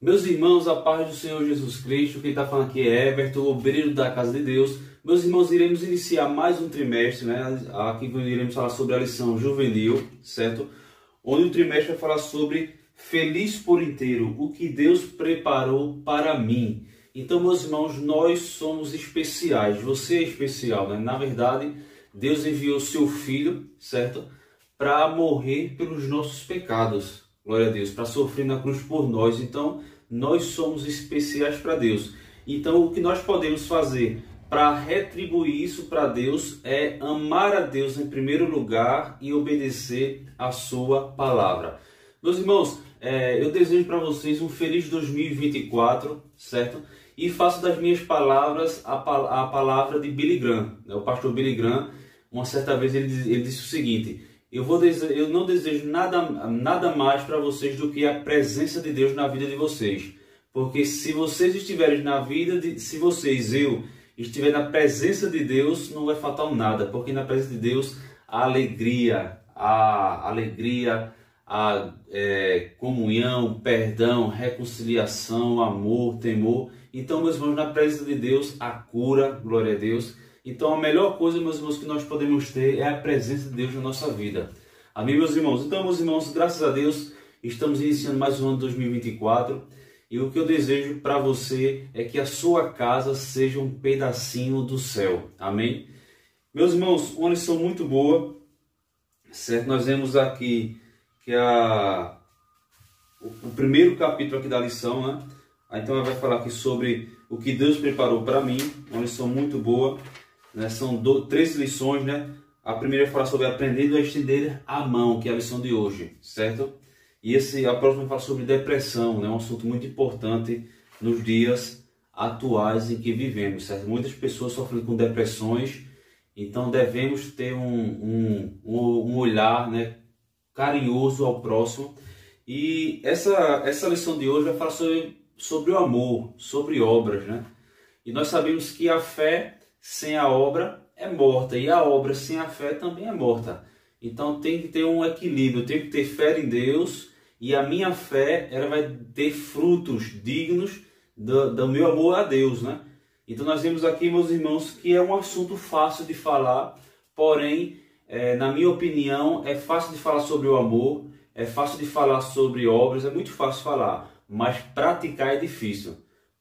Meus irmãos, a paz do Senhor Jesus Cristo, quem está falando aqui é Everton, obreiro da Casa de Deus. Meus irmãos, iremos iniciar mais um trimestre, né? Aqui iremos falar sobre a lição juvenil, certo? Onde o trimestre vai falar sobre feliz por inteiro, o que Deus preparou para mim. Então, meus irmãos, nós somos especiais, você é especial, né? Na verdade, Deus enviou seu Filho, certo? Para morrer pelos nossos pecados, glória a Deus, para sofrer na cruz por nós. Então, nós somos especiais para Deus. Então, o que nós podemos fazer para retribuir isso para Deus é amar a Deus em primeiro lugar e obedecer a sua palavra. Meus irmãos, eu desejo para vocês um feliz 2024, certo? E faço das minhas palavras a palavra de Billy Graham. O pastor Billy Graham, uma certa vez, ele disse o seguinte: eu não desejo nada mais para vocês do que a presença de Deus na vida de vocês. Porque se vocês estiverem na vida, eu estiver na presença de Deus, não vai faltar nada. Porque na presença de Deus há alegria, comunhão, perdão, reconciliação, amor, temor. Então, meus irmãos, na presença de Deus há cura, glória a Deus. Então, a melhor coisa, meus irmãos, que nós podemos ter é a presença de Deus na nossa vida. Amém, meus irmãos? Então, meus irmãos, graças a Deus, estamos iniciando mais um ano de 2024. E o que eu desejo para você é que a sua casa seja um pedacinho do céu. Amém? Meus irmãos, uma lição muito boa, certo? Nós vemos aqui que o primeiro capítulo aqui da lição, né? Então, ela vai falar aqui sobre o que Deus preparou para mim. Uma lição muito boa. Né? São 13 lições, né? A primeira fala sobre aprendendo a estender a mão, que é a lição de hoje, certo? E a próxima fala sobre depressão, né? Um assunto muito importante nos dias atuais em que vivemos, certo? Muitas pessoas sofrem com depressões, então devemos ter um olhar, né, carinhoso ao próximo. E essa lição de hoje vai falar sobre o amor, sobre obras, né? E nós sabemos que a fé sem a obra é morta, e a obra sem a fé também é morta. Então tem que ter um equilíbrio, eu tenho que ter fé em Deus, e a minha fé ela vai ter frutos dignos do meu amor a Deus, né? Então nós vemos aqui, meus irmãos, que é um assunto fácil de falar, porém, na minha opinião, é fácil de falar sobre o amor, é fácil de falar sobre obras, é muito fácil falar, mas praticar é difícil,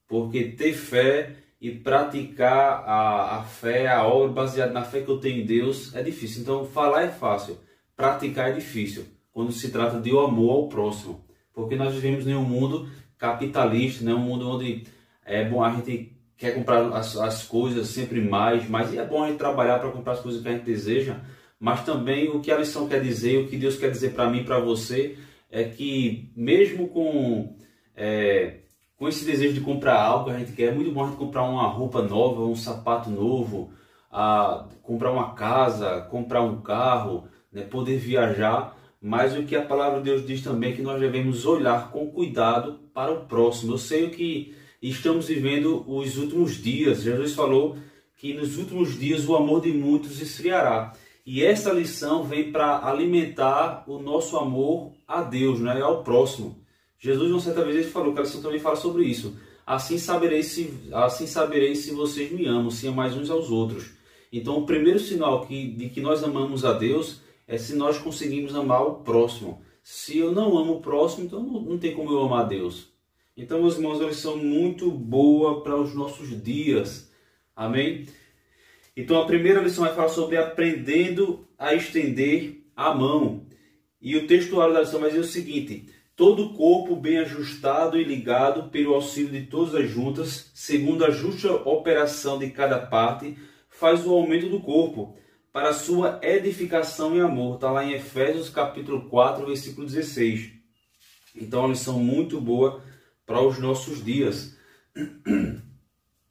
porque ter fé e praticar a fé, a obra baseada na fé que eu tenho em Deus é difícil. Então falar é fácil, praticar é difícil, quando se trata de amor ao próximo. Porque nós vivemos em um mundo capitalista, né? Um mundo onde é bom a gente quer comprar as coisas sempre mais, mas é bom a gente trabalhar para comprar as coisas que a gente deseja, mas também o que a lição quer dizer, o que Deus quer dizer para mim e para você, é que mesmo com esse desejo de comprar algo que a gente quer, é muito bom a gente comprar uma roupa nova, um sapato novo, comprar uma casa, comprar um carro, né, poder viajar. Mas o que a palavra de Deus diz também é que nós devemos olhar com cuidado para o próximo. Eu sei que estamos vivendo os últimos dias. Jesus falou que nos últimos dias o amor de muitos esfriará. E essa lição vem para alimentar o nosso amor a Deus, né, ao próximo. Jesus, uma certa vez, ele falou, que a lição também fala sobre isso. Assim sabereis se vocês me amam, se amais uns aos outros. Então, o primeiro sinal de que nós amamos a Deus é se nós conseguimos amar o próximo. Se eu não amo o próximo, então não tem como eu amar a Deus. Então, meus irmãos, a lição muito boa para os nossos dias. Amém? Então, a primeira lição vai falar sobre aprendendo a estender a mão. E o textuário da lição vai dizer o seguinte: todo o corpo bem ajustado e ligado pelo auxílio de todas as juntas, segundo a justa operação de cada parte, faz o aumento do corpo, para a sua edificação e amor. Está lá em Efésios capítulo 4, versículo 16. Então, uma lição muito boa para os nossos dias.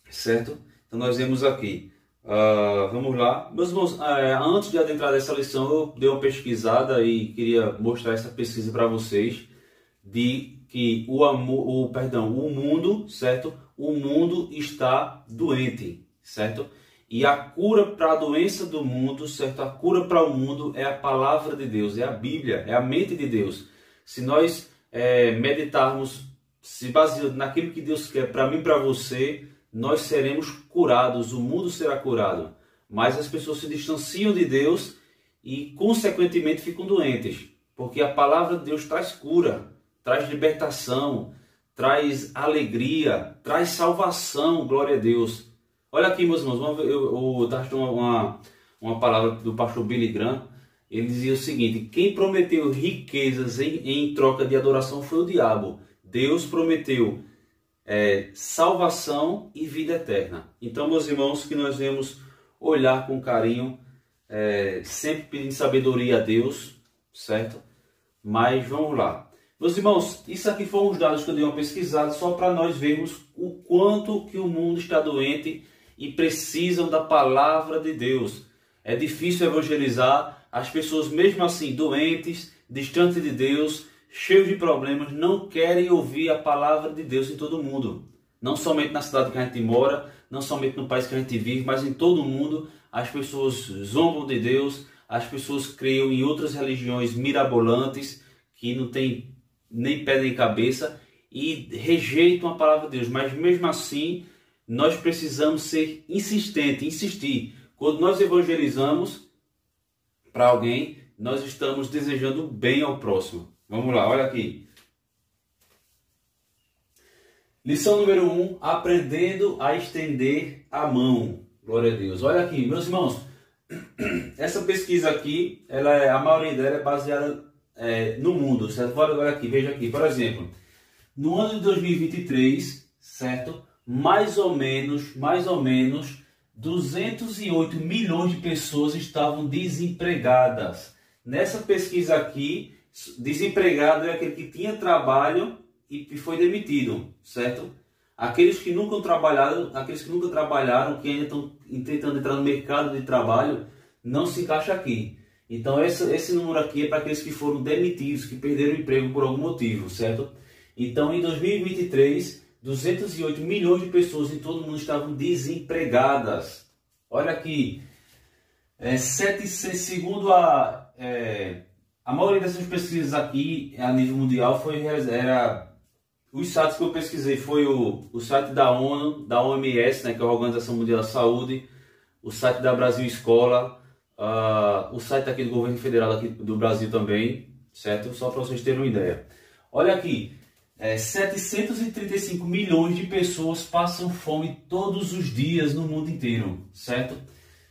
Certo? Então, nós vemos aqui. Vamos lá. Meus irmãos, antes de adentrar nessa lição, eu dei uma pesquisada e queria mostrar essa pesquisa para vocês, de que o mundo, certo? O mundo está doente, certo? E a cura para a doença do mundo, certo? A cura para o mundo é a palavra de Deus, é a Bíblia, é a mente de Deus. Se nós meditarmos se baseando naquilo que Deus quer para mim e para você, nós seremos curados, o mundo será curado. Mas as pessoas se distanciam de Deus e, consequentemente, ficam doentes. Porque a palavra de Deus traz cura, traz libertação, traz alegria, traz salvação, glória a Deus. Olha aqui, meus irmãos, eu estava estudando uma palavra do pastor Billy Graham. Ele dizia o seguinte: quem prometeu riquezas em troca de adoração foi o diabo. Deus prometeu salvação e vida eterna. Então, meus irmãos, que nós devemos olhar com carinho, sempre pedindo sabedoria a Deus, certo? Mas vamos lá. Meus irmãos, isso aqui foram os dados que eu dei uma pesquisada só para nós vermos o quanto que o mundo está doente e precisam da palavra de Deus. É difícil evangelizar, as pessoas mesmo assim doentes, distantes de Deus, cheios de problemas, não querem ouvir a palavra de Deus em todo o mundo. Não somente na cidade que a gente mora, não somente no país que a gente vive, mas em todo o mundo as pessoas zombam de Deus, as pessoas criam em outras religiões mirabolantes que não tem nem pé nem cabeça e rejeitam a palavra de Deus. Mas mesmo assim, nós precisamos ser insistentes, insistir. Quando nós evangelizamos para alguém, nós estamos desejando bem ao próximo. Vamos lá, olha aqui. Lição número 1, aprendendo a estender a mão. Glória a Deus. Olha aqui, meus irmãos, essa pesquisa aqui, a maioria dela é baseada no mundo, certo? Olha aqui, veja aqui, por exemplo, no ano de 2023, certo? Mais ou menos 208 milhões de pessoas estavam desempregadas. Nessa pesquisa aqui, desempregado é aquele que tinha trabalho e que foi demitido, certo? Aqueles que nunca trabalharam, que ainda estão tentando entrar no mercado de trabalho, não se encaixa aqui. Então esse número aqui é para aqueles que foram demitidos, que perderam o emprego por algum motivo, certo? Então em 2023, 208 milhões de pessoas em todo o mundo estavam desempregadas. Olha aqui, segundo a maioria dessas pesquisas aqui a nível mundial os sites que eu pesquisei foi o site da ONU, da OMS, né, que é a Organização Mundial da Saúde, o site da Brasil Escola, o site aqui do governo federal aqui do Brasil também, certo? Só para vocês terem uma ideia. Olha aqui, 735 milhões de pessoas passam fome todos os dias no mundo inteiro, certo?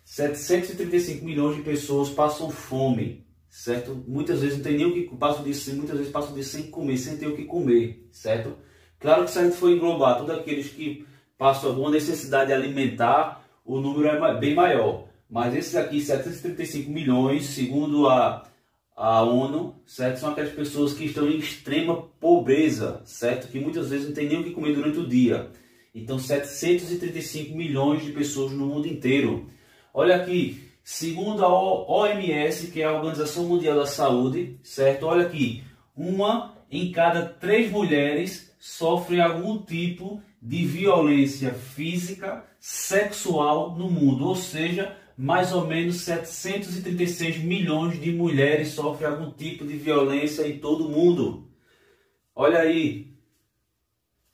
735 milhões de pessoas passam fome, certo? Muitas vezes não tem nem o que passam disso, muitas vezes passam disso sem comer, sem ter o que comer, certo? Claro que se a gente for englobar todos aqueles que passam alguma necessidade alimentar, o número é bem maior. Mas esses aqui, 735 milhões, segundo a ONU, certo? São aquelas pessoas que estão em extrema pobreza, certo? Que muitas vezes não tem nem o que comer durante o dia. Então, 735 milhões de pessoas no mundo inteiro. Olha aqui, segundo a OMS, que é a Organização Mundial da Saúde, certo? Olha aqui, 1 em cada 3 mulheres sofre algum tipo de violência física, sexual no mundo. Ou seja, mais ou menos 736 milhões de mulheres sofrem algum tipo de violência em todo o mundo. Olha aí.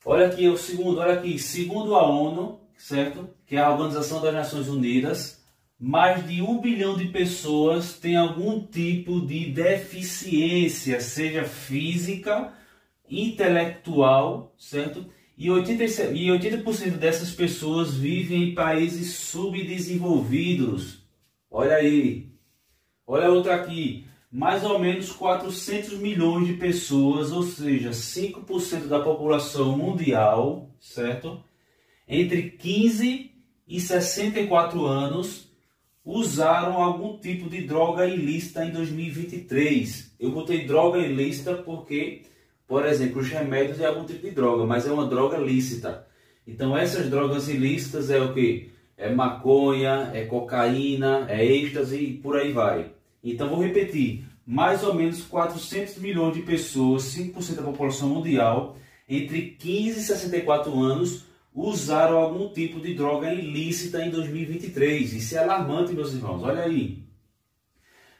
Olha aqui o segundo, olha aqui, segundo a ONU, certo? Que é a Organização das Nações Unidas, mais de 1 bilhão de pessoas têm algum tipo de deficiência, seja física, intelectual, certo? E 80% dessas pessoas vivem em países subdesenvolvidos. Olha aí. Olha outra aqui. Mais ou menos 400 milhões de pessoas, ou seja, 5% da população mundial, certo? Entre 15 e 64 anos, usaram algum tipo de droga ilícita em 2023. Eu botei droga ilícita porque, por exemplo, os remédios é algum tipo de droga, mas é uma droga lícita. Então essas drogas ilícitas é o que? É maconha, é cocaína, é êxtase e por aí vai. Então vou repetir, mais ou menos 400 milhões de pessoas, 5% da população mundial, entre 15 e 64 anos, usaram algum tipo de droga ilícita em 2023. Isso é alarmante, meus irmãos, olha aí.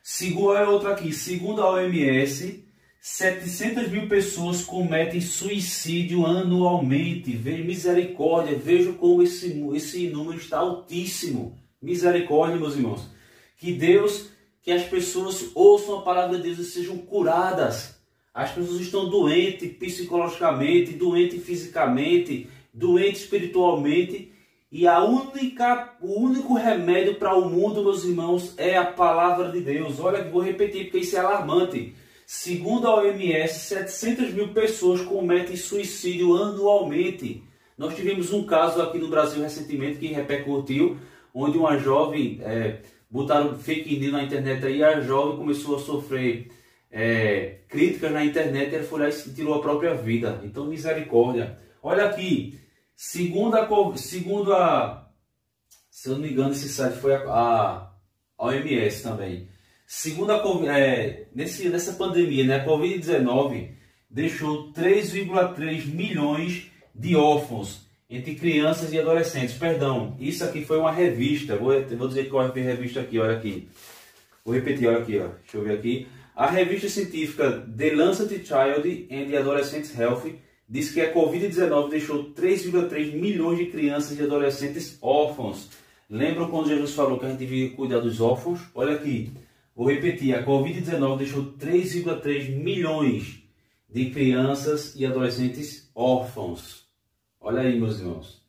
Segundo a OMS, 700 mil pessoas cometem suicídio anualmente. Misericórdia, veja como esse número está altíssimo. Misericórdia, meus irmãos. Que as pessoas ouçam a palavra de Deus e sejam curadas. As pessoas estão doentes psicologicamente, doentes fisicamente, doentes espiritualmente. E o único remédio para o mundo, meus irmãos, é a palavra de Deus. Olha, vou repetir porque isso é alarmante. Segundo a OMS, 700 mil pessoas cometem suicídio anualmente. Nós tivemos um caso aqui no Brasil recentemente que repercutiu, onde uma jovem, botaram fake news na internet aí, a jovem começou a sofrer críticas na internet e ela foi lá e tirou a própria vida. Então, misericórdia. Olha aqui, segundo a se eu não me engano, esse site foi a OMS também. Segundo nessa pandemia, né, a Covid-19 deixou 3,3 milhões de órfãos entre crianças e adolescentes. Perdão, isso aqui foi uma revista. Vou dizer qual é a revista aqui, olha aqui. Vou repetir, olha aqui, ó. Deixa eu ver aqui. A revista científica The Lancet Child and Adolescent Health diz que a Covid-19 deixou 3,3 milhões de crianças e adolescentes órfãos. Lembram quando Jesus falou que a gente devia cuidar dos órfãos? Olha aqui. Vou repetir, a Covid-19 deixou 3,3 milhões de crianças e adolescentes órfãos. Olha aí, meus irmãos.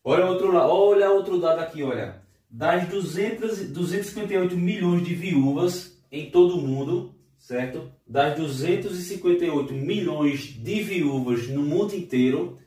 Olha outro dado aqui, olha. Das 258 milhões de viúvas em todo o mundo, certo? Das 258 milhões de viúvas no mundo inteiro,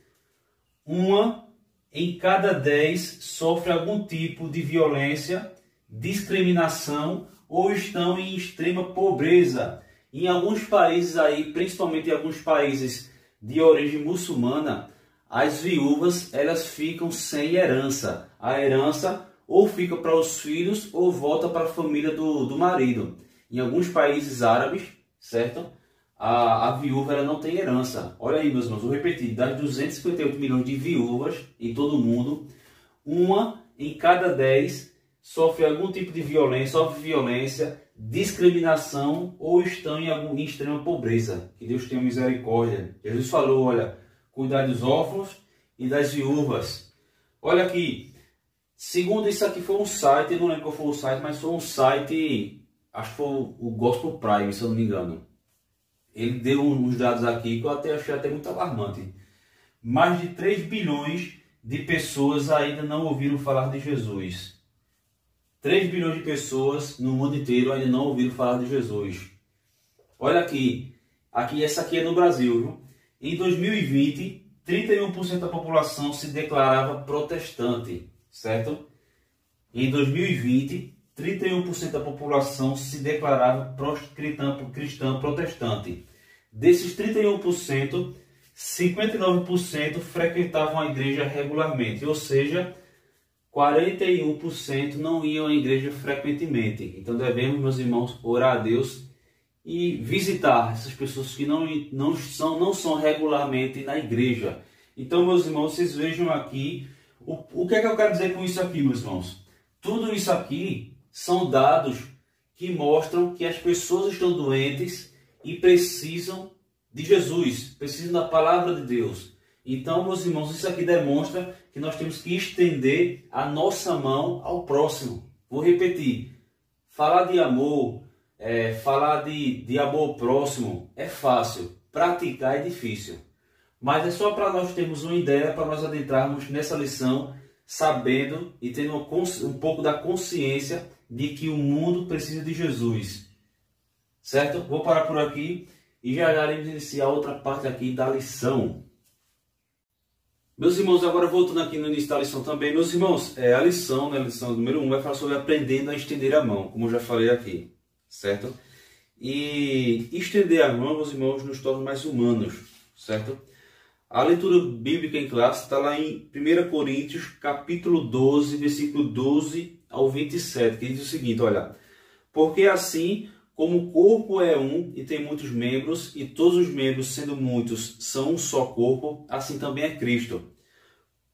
uma em cada 10 sofre algum tipo de violência, discriminação ou estão em extrema pobreza. Em alguns países aí, principalmente em alguns países de origem muçulmana, as viúvas elas ficam sem herança. A herança ou fica para os filhos ou volta para a família do marido. Em alguns países árabes, certo? A viúva ela não tem herança. Olha aí, meus irmãos, vou repetir. Das 258 milhões de viúvas em todo o mundo, uma em cada 10 sofre algum tipo de violência, discriminação ou estão em extrema pobreza. Que Deus tenha misericórdia. Jesus falou, olha, cuidar dos órfãos e das viúvas. Olha aqui, segundo isso aqui foi um site, eu não lembro qual foi o site, mas foi um site, acho que foi o Gospel Prime, se eu não me engano. Ele deu uns dados aqui que eu achei até muito alarmante. Mais de 3 bilhões de pessoas ainda não ouviram falar de Jesus. 3 bilhões de pessoas no mundo inteiro ainda não ouviram falar de Jesus. Olha aqui, essa aqui é no Brasil, viu? Em 2020, 31% da população se declarava protestante, certo? Em 2020, 31% da população se declarava cristã protestante. Desses 31%, 59% frequentavam a igreja regularmente, ou seja, 41% não iam à igreja frequentemente. Então devemos, meus irmãos, orar a Deus e visitar essas pessoas que não são regularmente na igreja. Então, meus irmãos, vocês vejam aqui, o que é que eu quero dizer com isso aqui, meus irmãos? Tudo isso aqui são dados que mostram que as pessoas estão doentes e precisam de Jesus, precisam da palavra de Deus. Então, meus irmãos, isso aqui demonstra que nós temos que estender a nossa mão ao próximo. Vou repetir, falar de amor, falar de amor ao próximo é fácil, praticar é difícil. Mas é só para nós termos uma ideia, para nós adentrarmos nessa lição, sabendo e tendo um pouco da consciência de que o mundo precisa de Jesus. Certo? Vou parar por aqui e já iremos iniciar outra parte aqui da lição. Meus irmãos, agora voltando aqui no início da lição também, meus irmãos, a lição número 1 vai falar sobre aprendendo a estender a mão, como eu já falei aqui, certo? E estender a mão, meus irmãos, nos torna mais humanos, certo? A leitura bíblica em classe está lá em 1 Coríntios, capítulo 12, versículo 12 ao 27, que diz o seguinte, olha, porque assim como o corpo é um e tem muitos membros, e todos os membros, sendo muitos, são um só corpo, assim também é Cristo.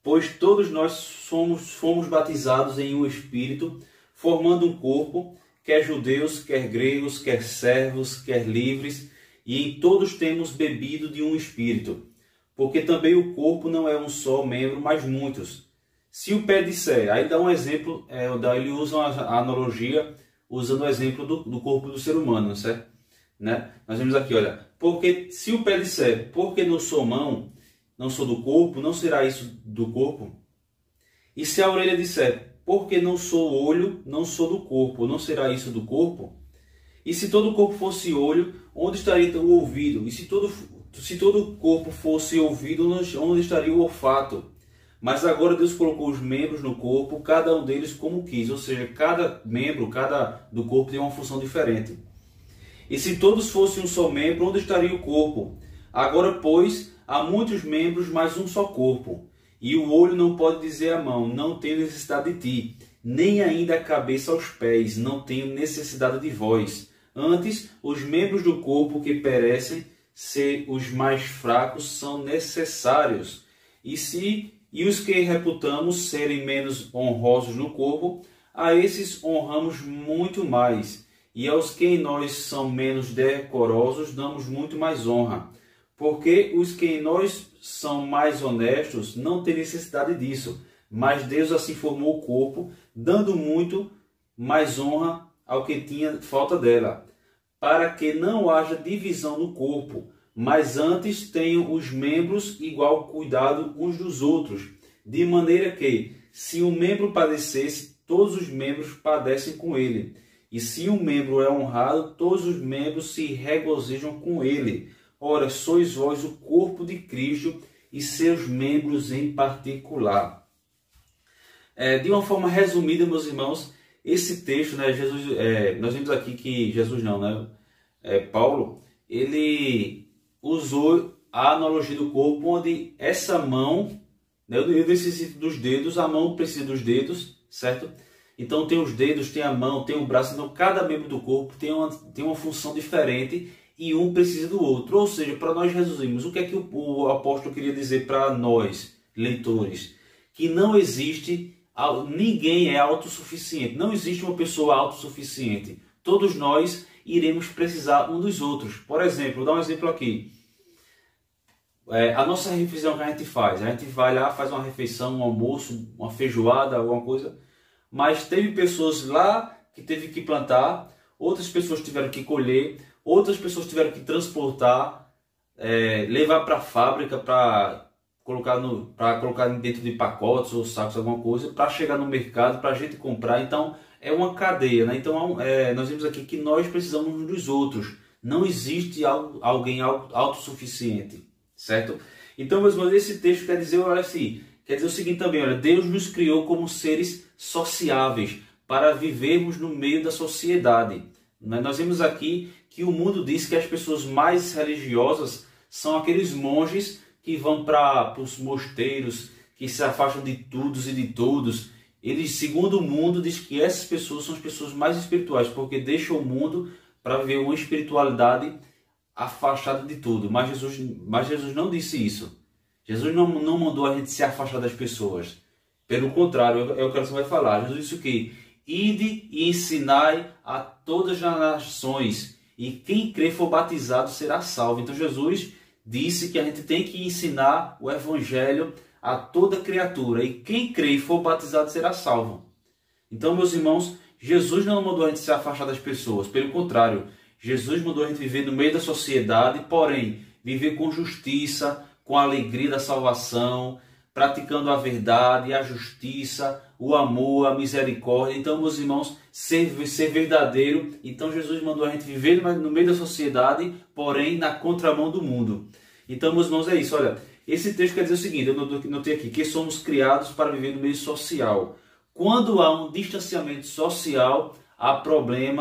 Pois todos nós fomos batizados em um Espírito, formando um corpo, quer judeus, quer gregos, quer servos, quer livres, e em todos temos bebido de um espírito. Porque também o corpo não é um só membro, mas muitos. Se o pé disser, aí dá um exemplo, ele usa a analogia, usando o exemplo do corpo do ser humano, certo? Né? Nós vemos aqui, olha, porque se o pé disser, porque não sou mão, não sou do corpo, não será isso do corpo? E se a orelha disser, porque não sou olho, não sou do corpo, não será isso do corpo? E se todo o corpo fosse olho, onde estaria o ouvido? E se todo o corpo fosse ouvido, onde estaria o olfato? Mas agora Deus colocou os membros no corpo, cada um deles como quis. Ou seja, cada membro, cada do corpo tem uma função diferente. E se todos fossem um só membro, onde estaria o corpo? Agora, pois, há muitos membros, mas um só corpo. E o olho não pode dizer à mão, não tenho necessidade de ti. Nem ainda a cabeça aos pés, não tenho necessidade de vós. Antes, os membros do corpo que perecem, se os mais fracos são necessários. E os que reputamos serem menos honrosos no corpo, a esses honramos muito mais. E aos que em nós são menos decorosos, damos muito mais honra. Porque os que em nós são mais honestos não têm necessidade disso. Mas Deus assim formou o corpo, dando muito mais honra ao que tinha falta dela, para que não haja divisão no corpo, mas antes tenham os membros igual cuidado uns dos outros, de maneira que, se um membro padecesse, todos os membros padecem com ele. E se um membro é honrado, todos os membros se regozijam com ele. Ora, sois vós o corpo de Cristo e seus membros em particular. De uma forma resumida, meus irmãos, esse texto, né, nós vimos aqui que Paulo, ele usou a analogia do corpo, onde essa mão, né, eu necessito dos dedos, a mão precisa dos dedos, certo? Então tem os dedos, tem a mão, tem o braço, então cada membro do corpo tem uma função diferente e um precisa do outro. Ou seja, para nós resumirmos, o que é que o apóstolo queria dizer para nós, leitores? Que não existe, ninguém é autossuficiente, não existe uma pessoa autossuficiente. Todos nós iremos precisar um dos outros. Por exemplo, vou dar um exemplo aqui. A nossa refeição que a gente vai lá, faz uma refeição, um almoço, uma feijoada, alguma coisa, mas teve pessoas lá que teve que plantar, outras pessoas tiveram que colher, outras pessoas tiveram que transportar, levar para a fábrica para colocar dentro de pacotes ou sacos, alguma coisa, para chegar no mercado, para a gente comprar. Então é uma cadeia, né? Então nós vimos aqui que nós precisamos uns dos outros. Não existe alguém autossuficiente, certo? Então, meus irmãos, esse texto quer dizer o seguinte também, olha, Deus nos criou como seres sociáveis para vivermos no meio da sociedade. Nós vimos aqui que o mundo diz que as pessoas mais religiosas são aqueles monges que vão para os mosteiros, que se afastam de todos e de todos. Eles, segundo o mundo, diz que essas pessoas são as pessoas mais espirituais, porque deixam o mundo para viver uma espiritualidade afastada de tudo. Mas Jesus não disse isso. Jesus não mandou a gente se afastar das pessoas. Pelo contrário, é o que você vai falar. Jesus disse o quê? Ide e ensinai a todas as nações, e quem crer for batizado será salvo. Então Jesus disse que a gente tem que ensinar o evangelho a toda criatura, e quem crer e for batizado será salvo. Então, meus irmãos, Jesus não mandou a gente se afastar das pessoas, pelo contrário, Jesus mandou a gente viver no meio da sociedade, porém, viver com justiça, com a alegria da salvação, praticando a verdade, a justiça, o amor, a misericórdia. Então, meus irmãos, ser verdadeiro. Então, Jesus mandou a gente viver no meio da sociedade, porém na contramão do mundo. Então, meus irmãos, é isso. Olha, esse texto quer dizer o seguinte, eu notei aqui, que somos criados para viver no meio social. Quando há um distanciamento social,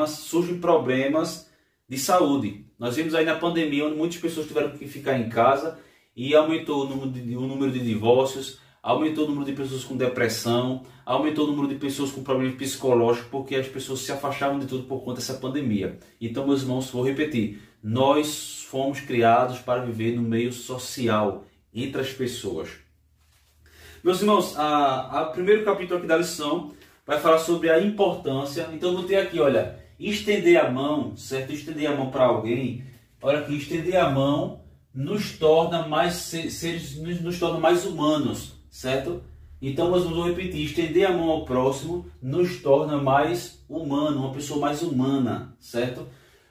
surgem problemas de saúde. Nós vimos aí na pandemia, onde muitas pessoas tiveram que ficar em casa, e aumentou o número de divórcios, aumentou o número de pessoas com depressão, aumentou o número de pessoas com problemas psicológicos, porque as pessoas se afastavam de tudo por conta dessa pandemia. Então, meus irmãos, vou repetir, nós fomos criados para viver no meio social, entre as pessoas. Meus irmãos, o primeiro capítulo aqui da lição vai falar sobre a importância. Então, eu vou ter aqui, olha, estender a mão, certo? Estender a mão para alguém, olha aqui, estender a mão nos torna mais seres, nos torna mais humanos, certo? Então, nós vamos repetir, estender a mão ao próximo nos torna mais humano, uma pessoa mais humana, certo?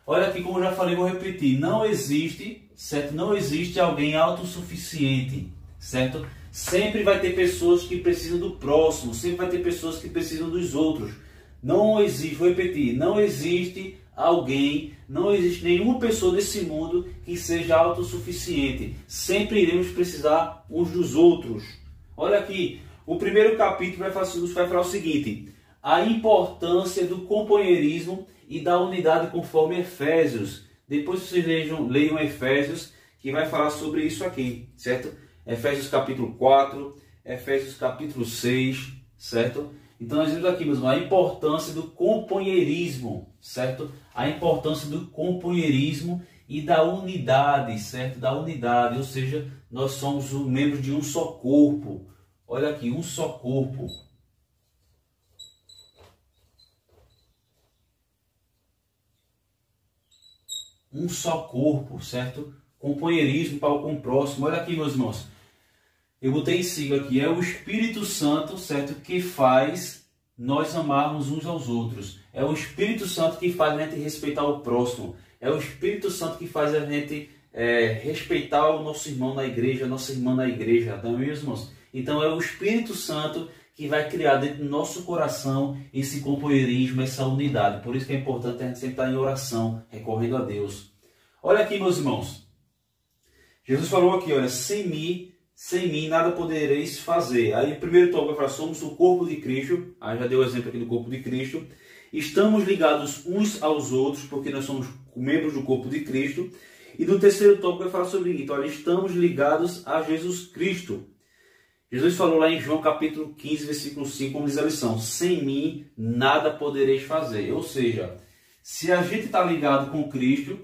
Olha aqui, como eu já falei, vou repetir, não existe, certo? Não existe alguém autossuficiente, certo? Sempre vai ter pessoas que precisam do próximo, sempre vai ter pessoas que precisam dos outros. Não existe, vou repetir, não existe alguém, não existe nenhuma pessoa nesse mundo que seja autossuficiente. Sempre iremos precisar uns dos outros. Olha aqui, o primeiro capítulo vai falar o seguinte: a importância do companheirismo e da unidade conforme Efésios. Depois vocês leiam Efésios, que vai falar sobre isso aqui, certo? Efésios capítulo 4, Efésios capítulo 6, certo? Então nós vemos aqui, meus irmãos, a importância do companheirismo, certo? A importância do companheirismo e da unidade, certo? Da unidade, ou seja, nós somos membros de um só corpo. Olha aqui, um só corpo. Um só corpo, certo? Companheirismo para com o próximo. Olha aqui, meus irmãos. Eu botei em sigla aqui. É o Espírito Santo, certo? Que faz nós amarmos uns aos outros. É o Espírito Santo que faz a gente respeitar o próximo. É o Espírito Santo que faz a gente respeitar o nosso irmão na igreja, a nossa irmã na igreja. Tá, meus irmãos? Então é o Espírito Santo que vai criar dentro do nosso coração esse companheirismo, essa unidade. Por isso que é importante a gente sempre estar em oração, recorrendo a Deus. Olha aqui, meus irmãos. Jesus falou aqui, olha, sem mim nada podereis fazer. Aí o primeiro tópico vai falar, somos o corpo de Cristo. Aí já deu o exemplo aqui do corpo de Cristo. Estamos ligados uns aos outros, porque nós somos membros do corpo de Cristo. E no terceiro tópico vai falar sobre isso. Olha, estamos ligados a Jesus Cristo. Jesus falou lá em João capítulo 15, versículo 5, como diz a lição, sem mim nada podereis fazer. Ou seja, se a gente está ligado com Cristo,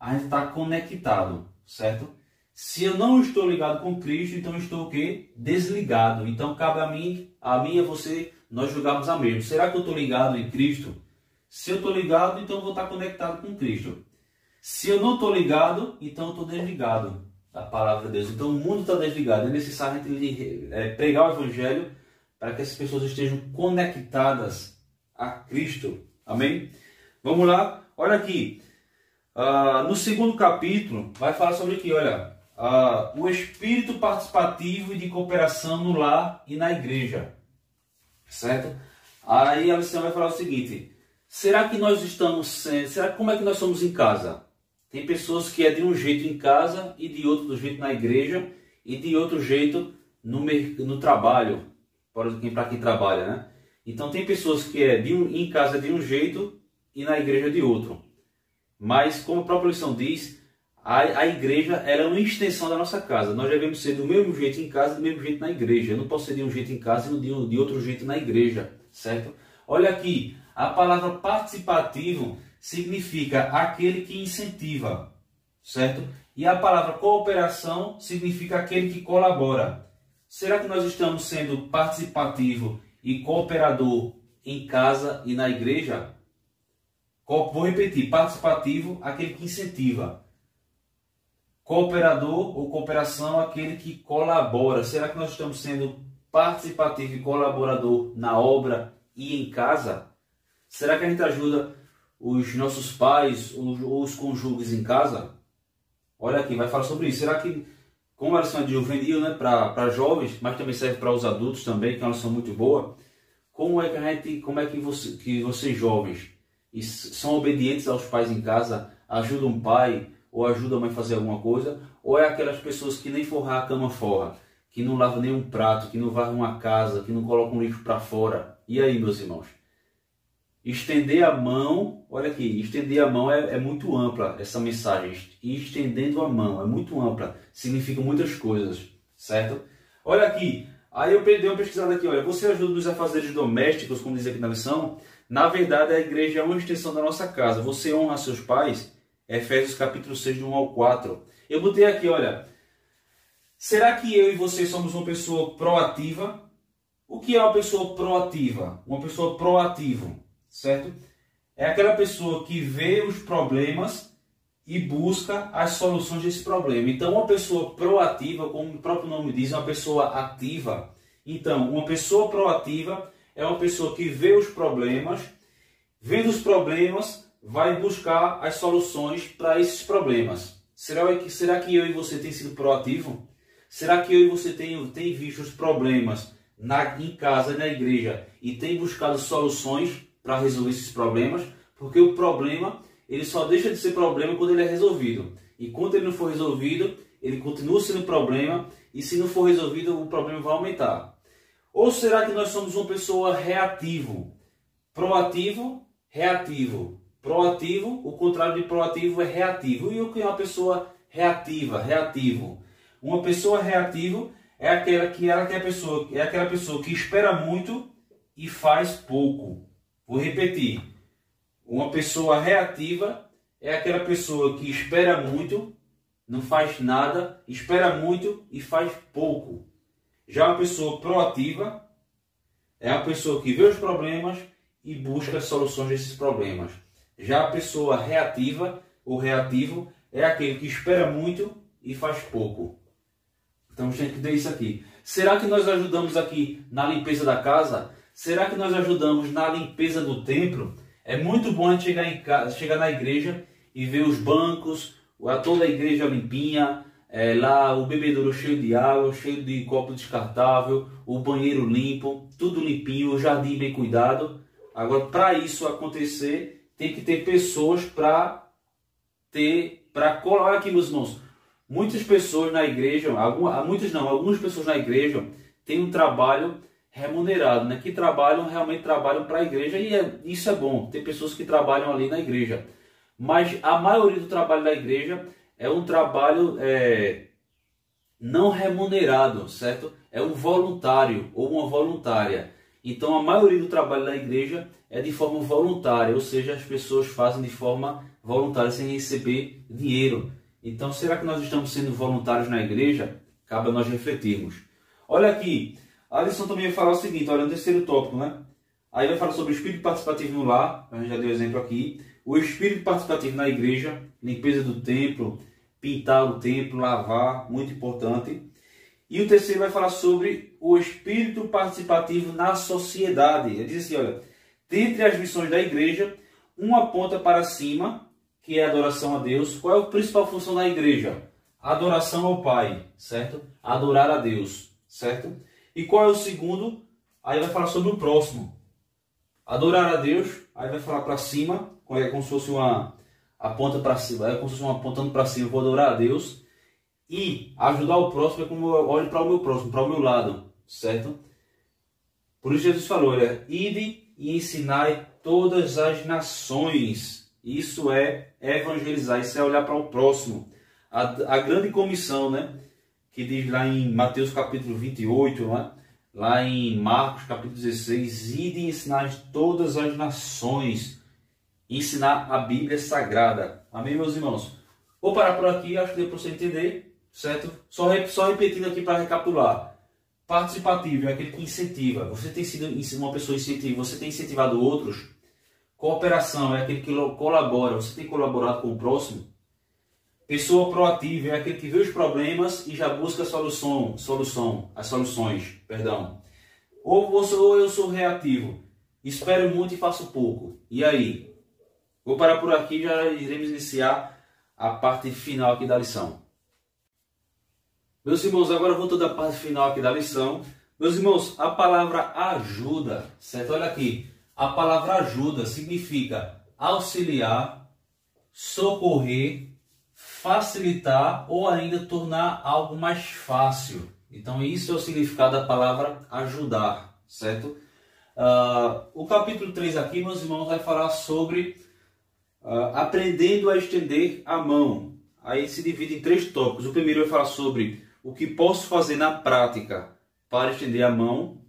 a gente está conectado, certo? Se eu não estou ligado com Cristo, então eu estou o quê? Desligado. Então cabe a mim e a você, nós julgarmos a mesmo. Será que eu estou ligado em Cristo? Se eu estou ligado, então eu vou estar conectado com Cristo. Se eu não estou ligado, então eu estou desligado da palavra de Deus. Então o mundo está desligado. É necessário a gente pregar o Evangelho para que as pessoas estejam conectadas a Cristo. Amém? Vamos lá. Olha aqui. No segundo capítulo, vai falar sobre aqui, olha, o espírito participativo e de cooperação no lar e na igreja. Certo? Aí a lição vai falar o seguinte: será que nós estamos como é que nós somos em casa? Tem pessoas que é de um jeito em casa e de outro jeito na igreja e de outro jeito no trabalho, para quem trabalha, né? Então tem pessoas que em casa de um jeito e na igreja de outro. Mas como a própria lição diz, a igreja ela é uma extensão da nossa casa. Nós devemos ser do mesmo jeito em casa e do mesmo jeito na igreja. Eu não posso ser de um jeito em casa e de outro jeito na igreja, certo? Olha aqui, a palavra participativo significa aquele que incentiva, certo? E a palavra cooperação significa aquele que colabora. Será que nós estamos sendo participativo e cooperador em casa e na igreja? Vou repetir, participativo, aquele que incentiva. Cooperador ou cooperação, aquele que colabora. Será que nós estamos sendo participativo e colaborador na obra e em casa? Será que a gente ajuda os nossos pais ou os cônjuges em casa? Olha aqui, vai falar sobre isso. Será que, como a lição é de juvenil, né, para jovens, mas também serve para os adultos também, que é uma lição muito boa, como é que vocês jovens são obedientes aos pais em casa, ajudam o pai ou ajudam a mãe a fazer alguma coisa, ou é aquelas pessoas que nem forrar a cama forra, que não lavam nenhum prato, que não varrem uma casa, que não colocam lixo para fora? E aí, meus irmãos? Estender a mão, olha aqui, estender a mão é muito ampla essa mensagem. E estendendo a mão é muito ampla, significa muitas coisas, certo? Olha aqui, aí eu dei uma pesquisada aqui, olha, você ajuda nos afazeres domésticos, como diz aqui na lição? Na verdade, a igreja é uma extensão da nossa casa. Você honra seus pais? Efésios capítulo 6, do 1 ao 4. Eu botei aqui, olha, será que eu e você somos uma pessoa proativa? O que é uma pessoa proativa? Uma pessoa proativa, certo? é aquela pessoa que vê os problemas e busca as soluções desse problema. Então, uma pessoa proativa, como o próprio nome diz, é uma pessoa ativa. Então, uma pessoa proativa é uma pessoa que vê os problemas, vendo os problemas, vai buscar as soluções para esses problemas. Será que eu e você tem sido proativo? Será que eu e você tem visto os problemas em casa e na igreja e tem buscado soluções para resolver esses problemas? Porque o problema, ele só deixa de ser problema quando ele é resolvido. E quando ele não for resolvido, ele continua sendo problema, e se não for resolvido, o problema vai aumentar. Ou será que nós somos uma pessoa reativo? Proativo, reativo. Proativo, o contrário de proativo é reativo. E o que é uma pessoa reativa, reativo? Uma pessoa reativa é aquela pessoa que espera muito e faz pouco. Vou repetir. Uma pessoa reativa é aquela pessoa que espera muito, não faz nada, espera muito e faz pouco. Já uma pessoa proativa é a pessoa que vê os problemas e busca as soluções desses problemas. Já a pessoa reativa ou reativo é aquele que espera muito e faz pouco. Então a gente tem que entender isso aqui. Será que nós ajudamos aqui na limpeza da casa? Será que nós ajudamos na limpeza do templo? É muito bom a gente chegar na igreja e ver os bancos, toda a igreja limpinha, lá o bebedouro cheio de água, cheio de copo descartável, o banheiro limpo, tudo limpinho, o jardim bem cuidado. Agora, para isso acontecer, tem que ter pessoas para colar aqui, meus irmãos. Muitas pessoas na igreja, algumas pessoas na igreja têm um trabalho remunerado, né? Que realmente trabalham para a igreja, e isso é bom. Tem pessoas que trabalham ali na igreja. Mas a maioria do trabalho da igreja é um trabalho não remunerado, certo? É um voluntário ou uma voluntária. Então a maioria do trabalho da igreja é de forma voluntária, ou seja, as pessoas fazem de forma voluntária sem receber dinheiro. Então, será que nós estamos sendo voluntários na igreja? Cabe a nós refletirmos. Olha aqui, a lição também vai falar o seguinte, olha, no terceiro tópico, né? Aí vai falar sobre o espírito participativo no lar, a gente já deu exemplo aqui. O espírito participativo na igreja, limpeza do templo, pintar o templo, lavar, muito importante. E o terceiro vai falar sobre o espírito participativo na sociedade. Ele diz assim, olha, dentre as missões da igreja, uma aponta para cima, que é a adoração a Deus. Qual é a principal função da igreja? Adoração ao Pai, certo? Adorar a Deus, certo? E qual é o segundo? Aí vai falar sobre o próximo. Adorar a Deus, aí vai falar para cima, é como se fosse uma aponta para cima, é como se fosse uma apontando para cima, vou adorar a Deus. E ajudar o próximo é como eu olho para o meu próximo, para o meu lado, certo? Por isso Jesus falou, olha, ide e ensinai todas as nações. Isso é evangelizar, isso é olhar para o próximo. A grande comissão, né? Que diz lá em Mateus capítulo 28, né? Lá em Marcos capítulo 16, ide e ensinar todas as nações. Ensinar a Bíblia Sagrada. Amém, meus irmãos? Vou parar por aqui, acho que deu para você entender, certo? Só repetindo aqui para recapitular. Participativo é aquele que incentiva. Você tem sido uma pessoa incentiva, você tem incentivado outros. Cooperação é aquele que colabora, você tem colaborado com o próximo. Pessoa proativa é aquele que vê os problemas e já busca as soluções. Ou eu sou reativo, espero muito e faço pouco. E aí? Vou parar por aqui e já iremos iniciar a parte final aqui da lição. Meus irmãos, agora voltando à parte final aqui da lição. Meus irmãos, a palavra ajuda, certo? Olha aqui. A palavra ajuda significa auxiliar, socorrer, facilitar ou ainda tornar algo mais fácil. Então isso é o significado da palavra ajudar, certo? O capítulo 3 aqui, meus irmãos, vai falar sobre aprendendo a estender a mão. Aí se divide em 3 tópicos. O primeiro vai falar sobre o que posso fazer na prática para estender a mão.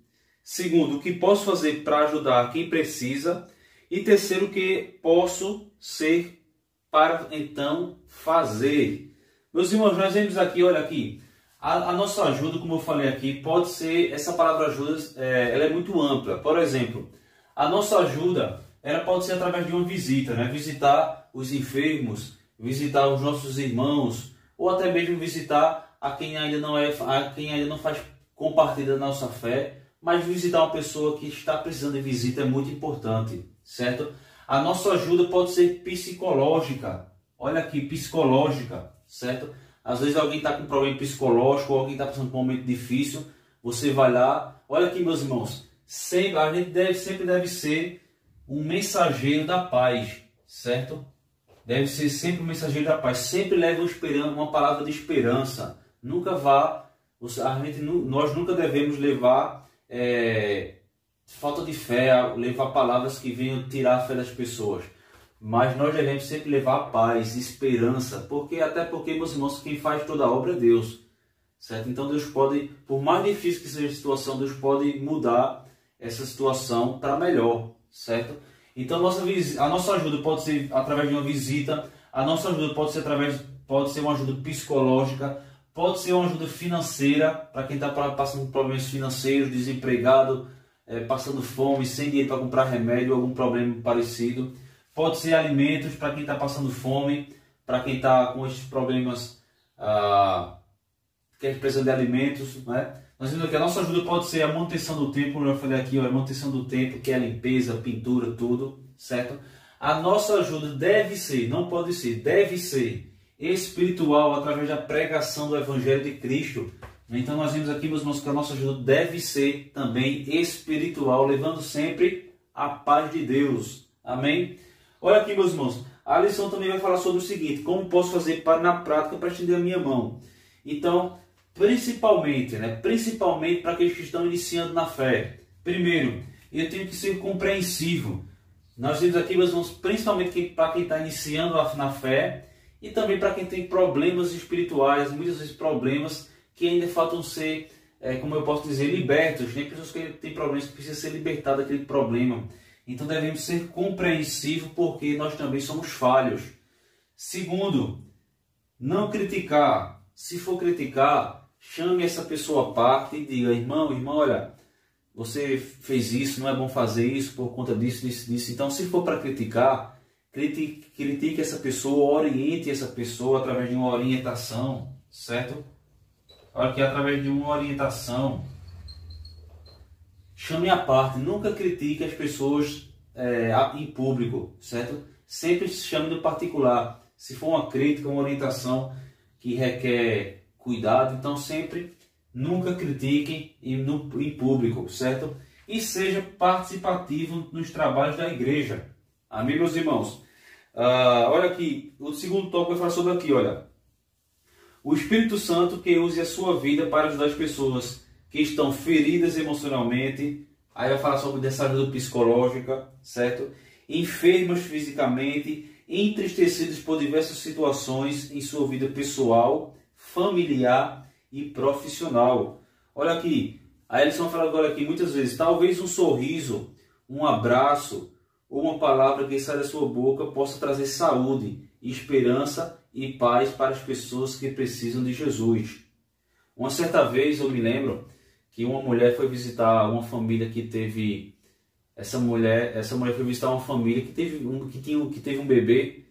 Segundo, o que posso fazer para ajudar quem precisa. E terceiro, o que posso ser para então fazer. Meus irmãos, nós vemos aqui, olha aqui, a nossa ajuda, como eu falei aqui, pode ser, essa palavra ajuda, ela é muito ampla. Por exemplo, a nossa ajuda ela pode ser através de uma visita, né? Visitar os enfermos, visitar os nossos irmãos, ou até mesmo visitar a quem ainda não faz compartilha da nossa fé, mas visitar uma pessoa que está precisando de visita é muito importante, certo? A nossa ajuda pode ser psicológica. Olha aqui, psicológica, certo? Às vezes alguém está com um problema psicológico, ou alguém está passando por um momento difícil, você vai lá. Olha aqui, meus irmãos, a gente sempre deve ser um mensageiro da paz, certo? Deve ser sempre um mensageiro da paz. Sempre leve uma palavra de esperança. Nunca vá, nós nunca devemos levar falta de fé, levar palavras que venham tirar a fé das pessoas. Mas nós devemos sempre levar paz, esperança, até porque, meus irmãos, quem faz toda a obra é Deus, certo? Então Deus pode, por mais difícil que seja a situação, Deus pode mudar essa situação para melhor, certo? Então a nossa ajuda pode ser através de uma visita, a nossa ajuda pode ser uma ajuda psicológica, pode ser uma ajuda financeira, para quem está passando por problemas financeiros, desempregado, passando fome, sem dinheiro para comprar remédio, algum problema parecido. Pode ser alimentos para quem está passando fome, para quem está com esses problemas, que precisa de alimentos, né? Nós vimos que a nossa ajuda pode ser a manutenção do templo, como eu falei aqui, a manutenção do templo, que é a limpeza, a pintura, tudo, certo? A nossa ajuda deve ser, não pode ser, deve ser espiritual, através da pregação do Evangelho de Cristo. Então nós vimos aqui, meus irmãos, que a nossa ajuda deve ser também espiritual, levando sempre a paz de Deus. Amém? Olha aqui, meus irmãos, a lição também vai falar sobre o seguinte: como posso fazer na prática para estender a minha mão? Então, principalmente para aqueles que estão iniciando na fé. Primeiro, eu tenho que ser compreensivo. Nós vimos aqui, meus irmãos, principalmente para quem está iniciando na fé e também para quem tem problemas espirituais, muitas vezes problemas que ainda faltam ser, como eu posso dizer, libertos. Tem pessoas que têm problemas que precisam ser libertadas daquele problema. Então devemos ser compreensivos, porque nós também somos falhos. Segundo, não criticar. Se for criticar, chame essa pessoa à parte e diga: irmão, olha, você fez isso, não é bom fazer isso por conta disso, disso, disso. Então, se for para criticar, critique essa pessoa, oriente essa pessoa através de uma orientação, certo? Olha aqui, através de uma orientação. Chame à parte, nunca critique as pessoas em público, certo? Sempre chame no particular. Se for uma crítica, uma orientação que requer cuidado, então nunca critiquem em público, certo? E seja participativo nos trabalhos da igreja. Amém, meus irmãos? Olha aqui, o segundo tópico vai falar sobre aqui, olha. O Espírito Santo que use a sua vida para ajudar as pessoas que estão feridas emocionalmente. Aí vai falar sobre dessa ajuda psicológica, certo? Enfermas fisicamente, entristecidos por diversas situações em sua vida pessoal, familiar e profissional. Olha aqui, a Elison fala agora aqui muitas vezes: talvez um sorriso, um abraço ou uma palavra que sai da sua boca possa trazer saúde, esperança e paz para as pessoas que precisam de Jesus. Uma certa vez eu me lembro que uma mulher foi visitar uma família que teve... Essa mulher foi visitar uma família que teve um bebê.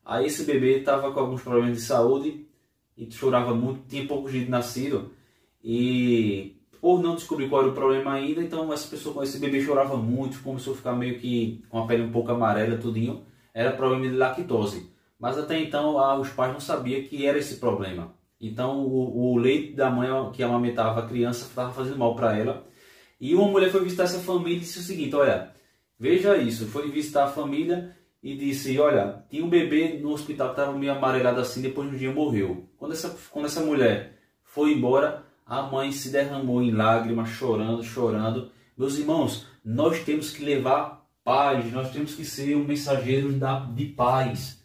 Aí esse bebê estava com alguns problemas de saúde e chorava muito, tinha pouco dia de nascido. E por não descobrir qual era o problema ainda, então esse bebê chorava muito, começou a ficar meio que com a pele um pouco amarela, tudinho. Era problema de lactose. Mas até então os pais não sabiam que era esse problema. Então o leite da mãe que amamentava a criança estava fazendo mal para ela. E uma mulher foi visitar essa família e disse o seguinte: olha, veja isso. Foi visitar a família e disse: olha, tinha um bebê no hospital que estava meio amarelado assim, depois de um dia morreu. Quando essa mulher foi embora, a mãe se derramou em lágrimas, chorando. Meus irmãos, nós temos que levar paz, nós temos que ser um mensageiro de paz.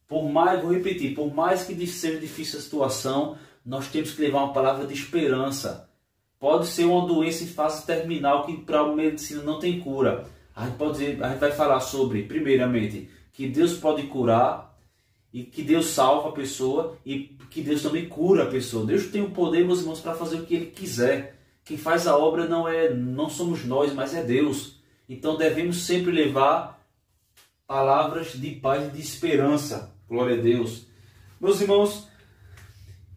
Vou repetir, por mais que seja difícil a situação, nós temos que levar uma palavra de esperança. Pode ser uma doença em fase terminal que para a medicina não tem cura. A gente vai falar sobre, primeiramente, que Deus pode curar e que Deus salva a pessoa e que Deus também cura a pessoa. Deus tem o poder, meus irmãos, para fazer o que Ele quiser. Quem faz a obra não somos nós, mas é Deus. Então devemos sempre levar palavras de paz e de esperança. Glória a Deus. Meus irmãos,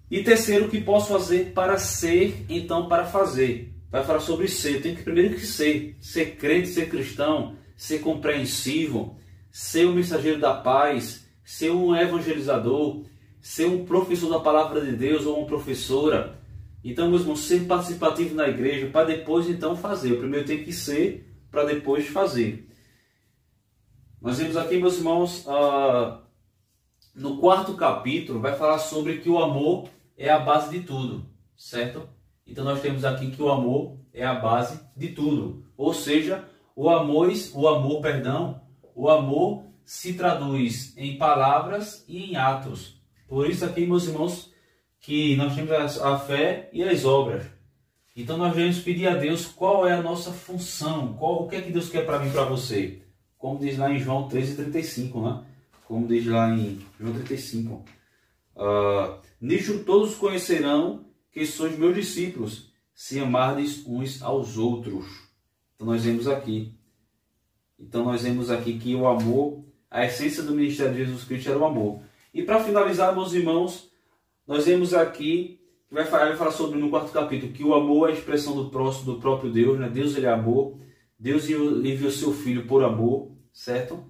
e terceiro, o que posso fazer para ser, então para fazer. Vai falar sobre ser. Eu tenho que primeiro que ser crente, ser cristão, ser compreensivo, ser um mensageiro da paz, ser um evangelizador, ser um professor da palavra de Deus ou uma professora. Então, meus irmãos, ser participativo na igreja para depois então fazer. Eu primeiro tenho que ser para depois fazer. Nós vemos aqui, meus irmãos, no quarto capítulo vai falar sobre que o amor é a base de tudo, certo? Então nós temos aqui que o amor é a base de tudo. Ou seja, o amor se traduz em palavras e em atos. Por isso aqui, meus irmãos, que nós temos a fé e as obras. Então nós devemos pedir a Deus qual é a nossa função, o que é que Deus quer para mim e para você. Como diz lá em João 13:35, né? Como diz lá em João 35. Nisto todos conhecerão que sois meus discípulos, se amardes uns aos outros. Então nós vemos aqui que o amor, a essência do ministério de Jesus Cristo era o amor. E para finalizar, meus irmãos, nós vemos aqui, vai falar sobre no quarto capítulo, que o amor é a expressão do próprio Deus, né? Deus ele é amor, Deus enviou seu Filho por amor, certo?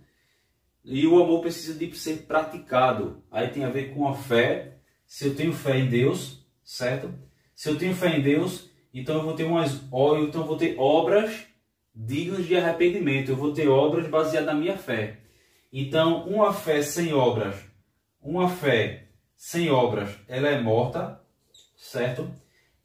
E o amor precisa de ser praticado. Aí tem a ver com a fé. Se eu tenho fé em Deus, certo? Se eu tenho fé em Deus, então eu vou ter obras dignas de arrependimento. Eu vou ter obras baseadas na minha fé. Então, uma fé sem obras, ela é morta, certo?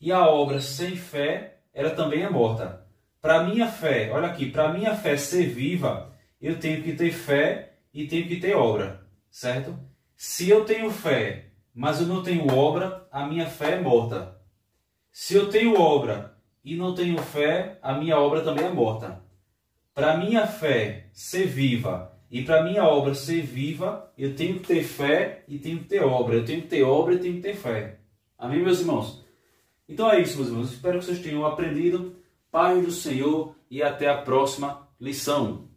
E a obra sem fé, ela também é morta. Para minha fé, olha aqui, para minha fé ser viva, eu tenho que ter fé e tenho que ter obra, certo? Se eu tenho fé, mas eu não tenho obra, a minha fé é morta. Se eu tenho obra e não tenho fé, a minha obra também é morta. Para minha fé ser viva e para minha obra ser viva, eu tenho que ter fé e tenho que ter obra. Eu tenho que ter obra e tenho que ter fé. Amém, meus irmãos? Então é isso, meus irmãos. Espero que vocês tenham aprendido. Paz do Senhor e até a próxima lição.